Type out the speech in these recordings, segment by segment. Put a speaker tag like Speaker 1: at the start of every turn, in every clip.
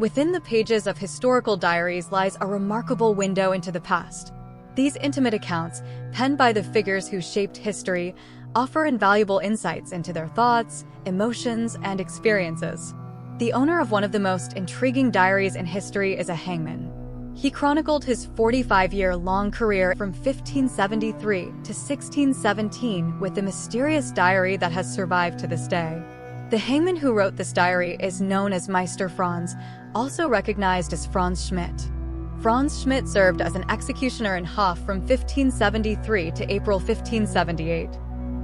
Speaker 1: Within the pages of historical diaries lies a remarkable window into the past. These intimate accounts, penned by the figures who shaped history, offer invaluable insights into their thoughts, emotions, and experiences. The owner of one of the most intriguing diaries in history is a hangman. He chronicled his 45-year-long career from 1573 to 1617 with the mysterious diary that has survived to this day. The hangman who wrote this diary is known as Meister Franz, also recognized as Franz Schmidt. Franz Schmidt served as an executioner in Hof from 1573 to April 1578.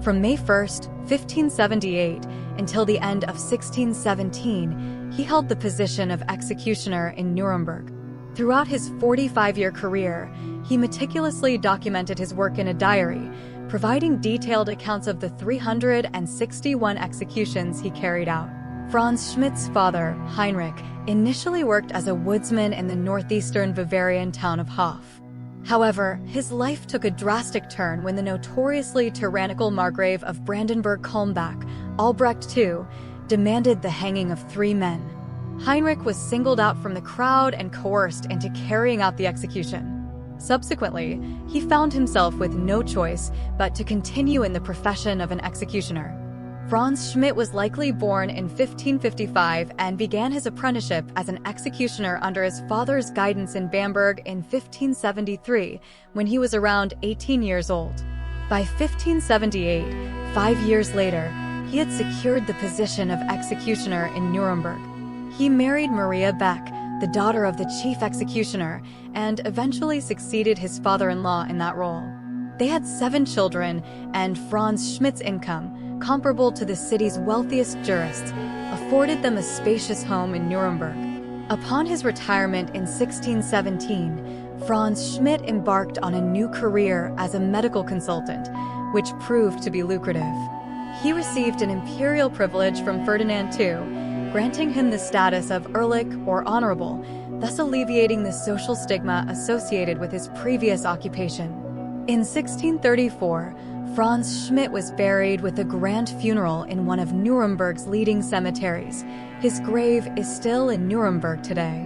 Speaker 1: From May 1, 1578, until the end of 1617, he held the position of executioner in Nuremberg. Throughout his 45-year career, he meticulously documented his work in a diary, providing detailed accounts of the 361 executions he carried out. Franz Schmidt's father, Heinrich, initially worked as a woodsman in the northeastern Bavarian town of Hof. However, his life took a drastic turn when the notoriously tyrannical Margrave of Brandenburg-Kulmbach, Albrecht II, demanded the hanging of 3 men. Heinrich was singled out from the crowd and coerced into carrying out the execution. Subsequently, he found himself with no choice but to continue in the profession of an executioner. Franz Schmidt was likely born in 1555 and began his apprenticeship as an executioner under his father's guidance in Bamberg in 1573, when he was around 18 years old. By 1578, 5 years later, he had secured the position of executioner in Nuremberg. He married Maria Beck, the daughter of the chief executioner, and eventually succeeded his father-in-law in that role. They had 7 children, and Franz Schmidt's income, comparable to the city's wealthiest jurists, afforded them a spacious home in Nuremberg. Upon his retirement in 1617, Franz Schmidt embarked on a new career as a medical consultant, which proved to be lucrative. He received an imperial privilege from Ferdinand II, granting him the status of Ehrlich or honorable, thus alleviating the social stigma associated with his previous occupation. In 1634, Franz Schmidt was buried with a grand funeral in one of Nuremberg's leading cemeteries. His grave is still in Nuremberg today.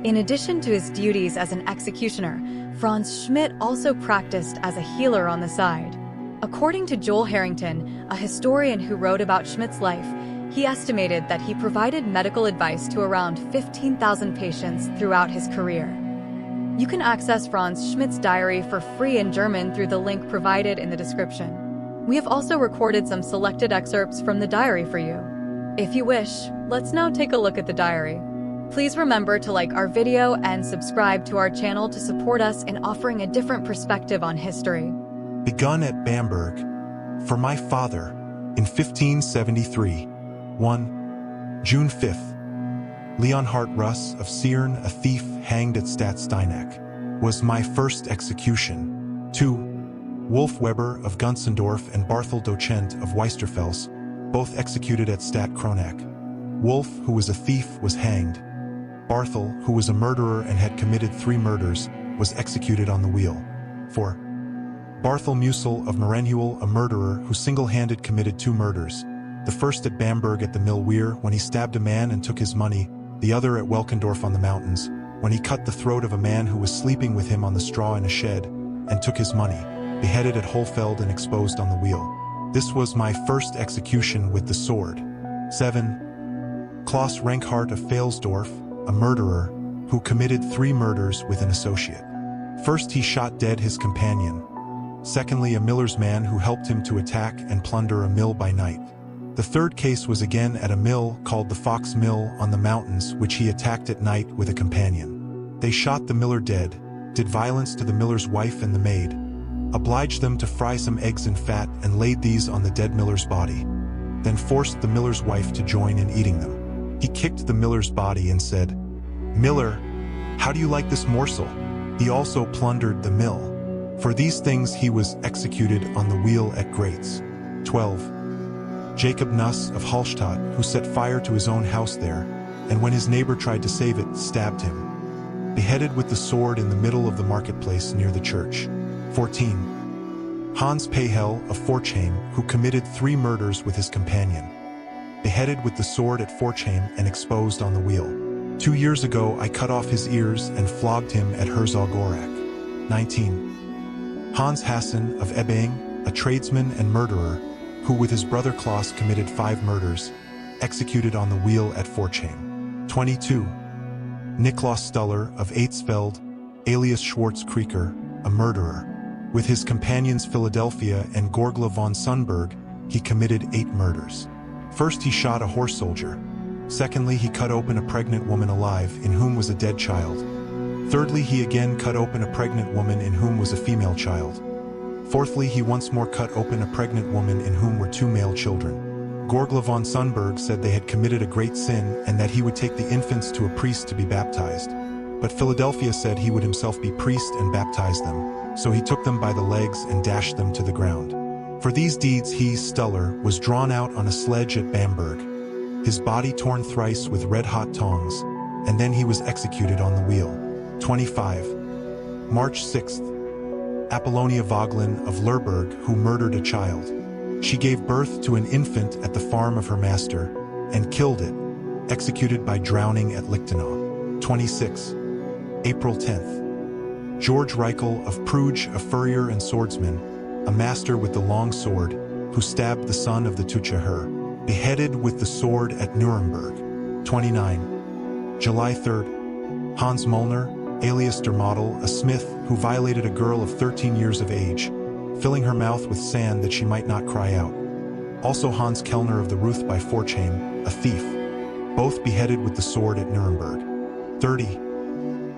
Speaker 1: In addition to his duties as an executioner, Franz Schmidt also practiced as a healer on the side. According to Joel Harrington, a historian who wrote about Schmidt's life, he estimated that he provided medical advice to around 15,000 patients throughout his career. You can access Franz Schmidt's diary for free in German through the link provided in the description. We have also recorded some selected excerpts from the diary for you. If you wish, let's now take a look at the diary. Please remember to like our video and subscribe to our channel to support us in offering a different perspective on history.
Speaker 2: Begun at Bamberg. For my father, in 1573. 1. June 5th. Leonhard Russ of Siern, a thief hanged at Stadtsteinach, was my first execution. 2. Wolf Weber of Gunzendorf and Barthel Docent of Weisterfels, both executed at Stadt Kronach. Wolf, who was a thief, was hanged. Barthel, who was a murderer and had committed 3 murders, was executed on the wheel. 4. Barthel Musel of Marenhuel, a murderer who single-handed committed 2 murders. The first at Bamberg at the Mill Weir, when he stabbed a man and took his money, the other at Welkendorf on the mountains, when he cut the throat of a man who was sleeping with him on the straw in a shed, and took his money, beheaded at Holfeld and exposed on the wheel. This was my first execution with the sword. 7. Klaus Renkhardt of Failsdorf, a murderer, who committed 3 murders with an associate. First he shot dead his companion. Secondly, a miller's man who helped him to attack and plunder a mill by night. The third case was again at a mill called the Fox Mill on the mountains, which he attacked at night with a companion. They shot the miller dead, did violence to the miller's wife and the maid, obliged them to fry some eggs in fat and laid these on the dead miller's body, then forced the miller's wife to join in eating them. He kicked the miller's body and said, "Miller, how do you like this morsel?" He also plundered the mill. For these things he was executed on the wheel at Gratz. 12. Jacob Nuss of Hallstatt, who set fire to his own house there, and when his neighbor tried to save it, stabbed him. Beheaded with the sword in the middle of the marketplace near the church. 14. Hans Pahel of Forchheim, who committed 3 murders with his companion. Beheaded with the sword at Forchheim and exposed on the wheel. 2 years ago, I cut off his ears and flogged him at Herzog-Aurach. 19. Hans Hassan of Ebbing, a tradesman and murderer, who with his brother Klaus committed 5 murders, executed on the wheel at Forchheim. 22. Niklaus Stuller of Eitzfeld, alias Schwarz Krieger, a murderer. With his companions Philadelphia and Gorgla von Sundberg, he committed 8 murders. First, he shot a horse soldier. Secondly, he cut open a pregnant woman alive, in whom was a dead child. Thirdly, he again cut open a pregnant woman in whom was a female child. Fourthly, he once more cut open a pregnant woman in whom were 2 male children. Gorgla von Sundberg said they had committed a great sin and that he would take the infants to a priest to be baptized. But Philadelphia said he would himself be priest and baptize them, so he took them by the legs and dashed them to the ground. For these deeds he, Stuller, was drawn out on a sledge at Bamberg, his body torn thrice with red-hot tongs, and then he was executed on the wheel. 25. March 6th. Apollonia Voglin of Lerberg, who murdered a child. She gave birth to an infant at the farm of her master, and killed it, executed by drowning at Lichtenau. 26. April 10th. George Reichel of Pruge, a furrier and swordsman, a master with the long sword, who stabbed the son of the Tucher, beheaded with the sword at Nuremberg. 29. July 3rd. Hans Mullner, alias Der Model, a smith who violated a girl of 13 years of age, filling her mouth with sand that she might not cry out. Also Hans Kellner of the Ruth by Forchheim, a thief, both beheaded with the sword at Nuremberg. 30.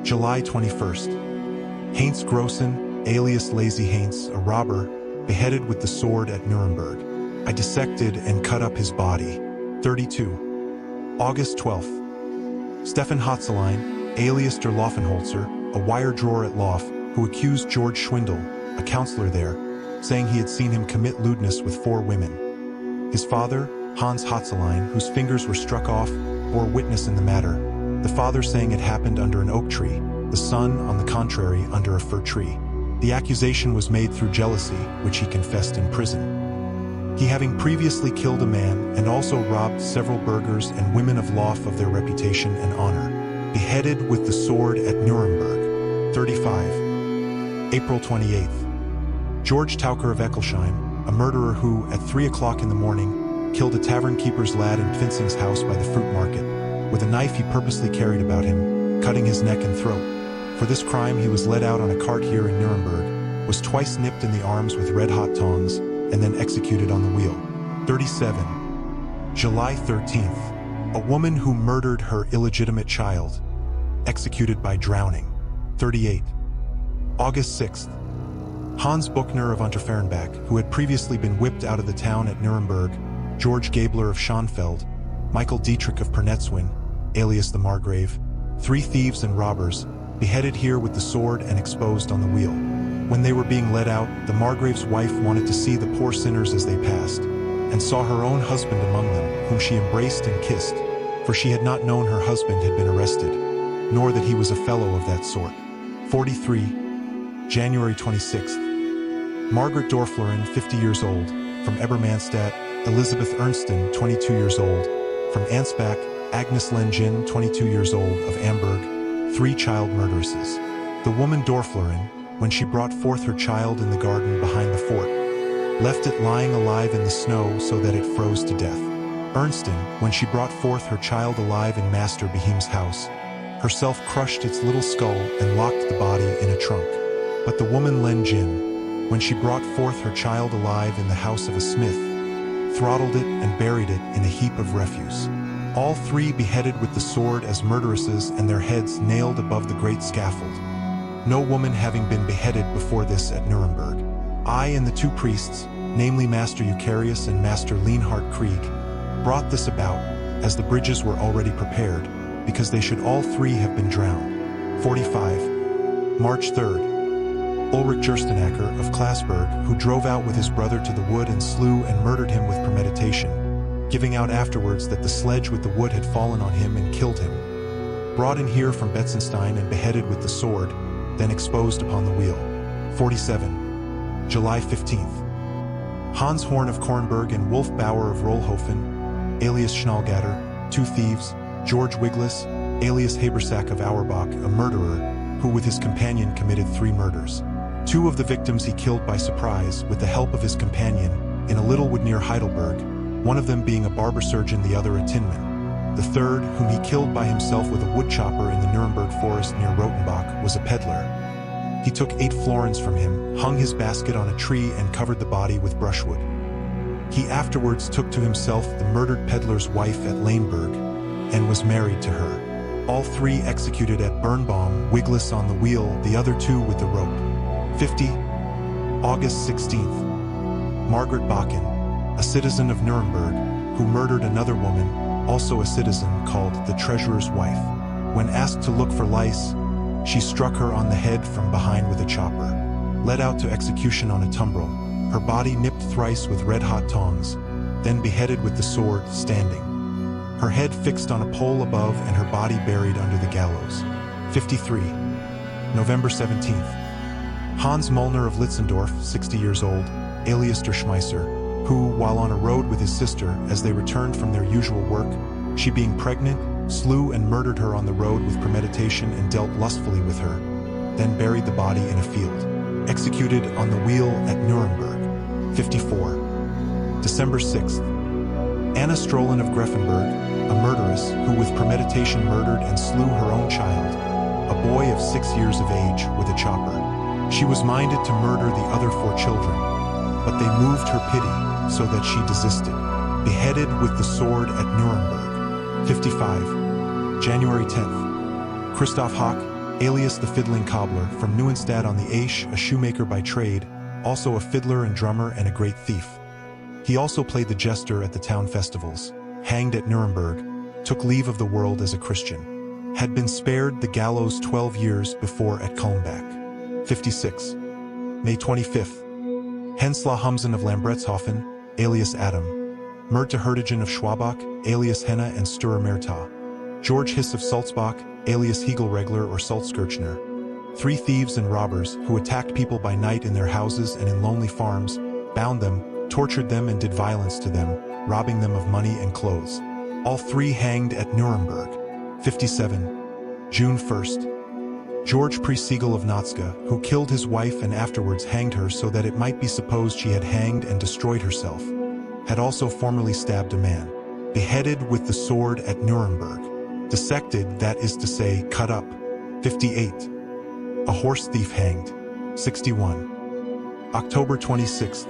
Speaker 2: July 21st. Heinz Grossen, alias Lazy Heinz, a robber, beheaded with the sword at Nuremberg. I dissected and cut up his body. 32. August 12th. Stefan Hotzelein, alias Der Laufenholzer, a wire drawer at Lauf, who accused George Schwindel, a counselor there, saying he had seen him commit lewdness with 4 women. His father, Hans Hotzelein, whose fingers were struck off, bore witness in the matter, the father saying it happened under an oak tree, the son, on the contrary, under a fir tree. The accusation was made through jealousy, which he confessed in prison. He having previously killed a man and also robbed several burghers and women of Lauf of their reputation and honor, beheaded with the sword at Nuremberg. 35. April 28th. George Taucher of Eckelsheim, a murderer who, at 3 o'clock in the morning, killed a tavern keeper's lad in Pfinzing's house by the fruit market, with a knife he purposely carried about him, cutting his neck and throat. For this crime he was led out on a cart here in Nuremberg, was twice nipped in the arms with red-hot tongs, and then executed on the wheel. 37. July 13th. A woman who murdered her illegitimate child, executed by drowning. 38. August 6th. Hans Buchner of Unterfehrenbach, who had previously been whipped out of the town at Nuremberg, George Gabler of Schonfeld, Michael Dietrich of Pernetzwin, alias the Margrave, 3 thieves and robbers, beheaded here with the sword and exposed on the wheel. When they were being led out, the Margrave's wife wanted to see the poor sinners as they passed, and saw her own husband among them, whom she embraced and kissed, for she had not known her husband had been arrested, nor that he was a fellow of that sort. 43. January 26th. Margaret Dorflerin, 50 years old, from Ebermanstadt, Elizabeth Ernston, 22 years old, from Ansbach, Agnes Lenjin, 22 years old, of Amberg, 3 child murderesses. The woman Dorflerin, when she brought forth her child in the garden behind the fort, left it lying alive in the snow so that it froze to death. Ernston, when she brought forth her child alive in Master Behem's house, herself crushed its little skull and locked the body in a trunk. But the woman Lenjin, when she brought forth her child alive in the house of a smith, throttled it and buried it in a heap of refuse. All 3 beheaded with the sword as murderesses and their heads nailed above the great scaffold. No woman having been beheaded before this at Nuremberg. I and the 2 priests, namely Master Eucharius and Master Leonhard Krieg, brought this about, as the bridges were already prepared, because they should all 3 have been drowned. 45. March 3rd. Ulrich Gerstenacker of Klassburg, who drove out with his brother to the wood and slew and murdered him with premeditation, giving out afterwards that the sledge with the wood had fallen on him and killed him. Brought in here from Betzenstein and beheaded with the sword, then exposed upon the wheel. 47. July 15th. Hans Horn of Kornberg and Wolf Bauer of Rollhofen, alias Schnallgatter, 2 thieves, George Wiglis, alias Habersack of Auerbach, a murderer, who with his companion committed 3 murders. 2 of the victims he killed by surprise with the help of his companion in a little wood near Heidelberg, one of them being a barber surgeon, the other a tinman. The third, whom he killed by himself with a wood chopper in the Nuremberg forest near Rotenbach, was a peddler. He took 8 florins from him, hung his basket on a tree and covered the body with brushwood. He afterwards took to himself the murdered peddler's wife at Leineberg and was married to her. All 3 executed at Birnbaum, wigless on the wheel, the other 2 with the rope. 50. August 16th. Margaret Bakken, a citizen of Nuremberg, who murdered another woman, also a citizen, called the treasurer's wife. When asked to look for lice, she struck her on the head from behind with a chopper. Led out to execution on a tumbrel, her body nipped thrice with red-hot tongs, then beheaded with the sword, standing. Her head fixed on a pole above and her body buried under the gallows. 53. November 17th. Hans Mullner of Litzendorf, 60 years old, alias der Schmeisser, who, while on a road with his sister as they returned from their usual work, she being pregnant, slew and murdered her on the road with premeditation and dealt lustfully with her, then buried the body in a field. Executed on the wheel at Nuremberg. 54. December 6th. Anna Strolin of Greffenberg, a murderess who with premeditation murdered and slew her own child, a boy of 6 years of age, with a chopper. She was minded to murder the other 4 children, but they moved her pity so that she desisted. Beheaded with the sword at Nuremberg. 55. January 10th. Christoph Hock, alias the Fiddling Cobbler, from Neuenstadt on the Aisch, a shoemaker by trade, also a fiddler and drummer and a great thief. He also played the jester at the town festivals, hanged at Nuremberg, took leave of the world as a Christian. Had been spared the gallows 12 years before at Kulmbach. 56. May 25th. Hensla Humsen of Lambrechtshofen, alias Adam. Mert Hertigen of Schwabach, alias Henna and Stura Merta. George Hiss of Salzbach, alias Hegelregler or Salzkirchner. 3 thieves and robbers who attacked people by night in their houses and in lonely farms, bound them, tortured them and did violence to them, robbing them of money and clothes. All 3 hanged at Nuremberg. 57. June 1st. George Priesiegel of Notska, who killed his wife and afterwards hanged her so that it might be supposed she had hanged and destroyed herself, had also formerly stabbed a man. Beheaded with the sword at Nuremberg. Dissected, that is to say, cut up. 58. A horse thief hanged. 61. October 26th.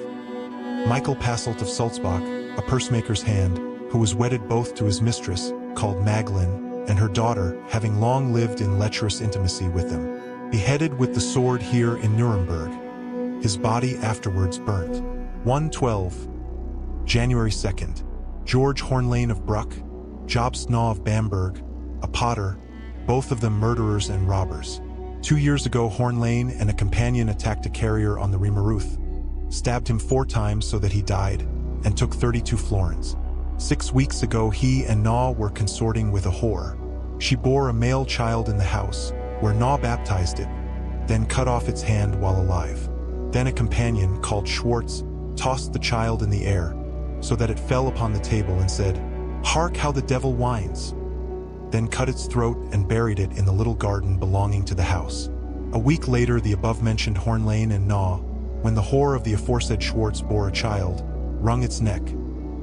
Speaker 2: Michael Passelt of Sulzbach, a pursemaker's hand, who was wedded both to his mistress, called Maglin, and her daughter, having long lived in lecherous intimacy with them. Beheaded with the sword here in Nuremberg. His body afterwards burnt. 112. January 2nd. George Hornlane of Bruck, Jobstnaw of Bamberg, a potter, both of them murderers and robbers. 2 years ago, Hornlane and a companion attacked a carrier on the Riemeruth, stabbed him 4 times so that he died, and took 32 florins. 6 weeks ago, he and Naw were consorting with a whore. She bore a male child in the house, where Naw baptized it, then cut off its hand while alive. Then a companion, called Schwartz, tossed the child in the air, so that it fell upon the table and said, "Hark how the devil whines!" Then cut its throat and buried it in the little garden belonging to the house. A week later, the above-mentioned Hornlane and Naw, when the whore of the aforesaid Schwartz bore a child, wrung its neck.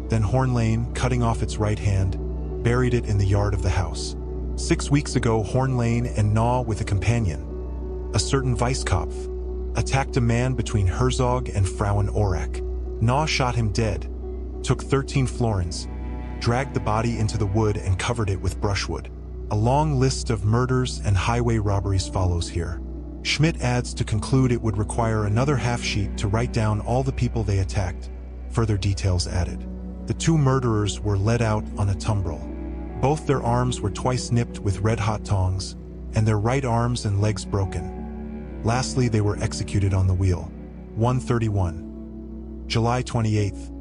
Speaker 2: Then Hornlane, cutting off its right hand, buried it in the yard of the house. 6 weeks ago, Hornlane and Naw with a companion, a certain Weisskopf, attacked a man between Herzog and Frauenorach. Naw shot him dead, took 13 florins, dragged the body into the wood and covered it with brushwood. A long list of murders and highway robberies follows here. Schmidt adds to conclude it would require another half-sheet to write down all the people they attacked. Further details added. The 2 murderers were led out on a tumbrel. Both their arms were twice nipped with red-hot tongs, and their right arms and legs broken. Lastly, they were executed on the wheel. 131. July 28th.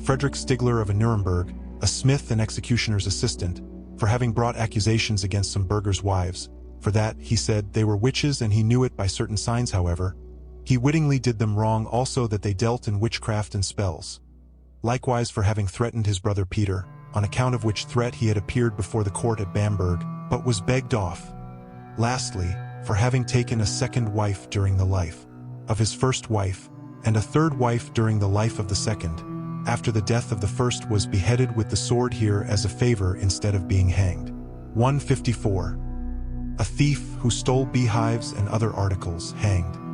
Speaker 2: Frederick Stigler of Nuremberg, a smith and executioner's assistant, for having brought accusations against some burghers' wives. For that, he said, they were witches and he knew it by certain signs, however. He wittingly did them wrong also that they dealt in witchcraft and spells. Likewise for having threatened his brother Peter, on account of which threat he had appeared before the court at Bamberg, but was begged off. Lastly, for having taken a second wife during the life of his first wife, and a third wife during the life of the second, after the death of the first, was beheaded with the sword here as a favor instead of being hanged. 154. A thief who stole beehives and other articles, hanged.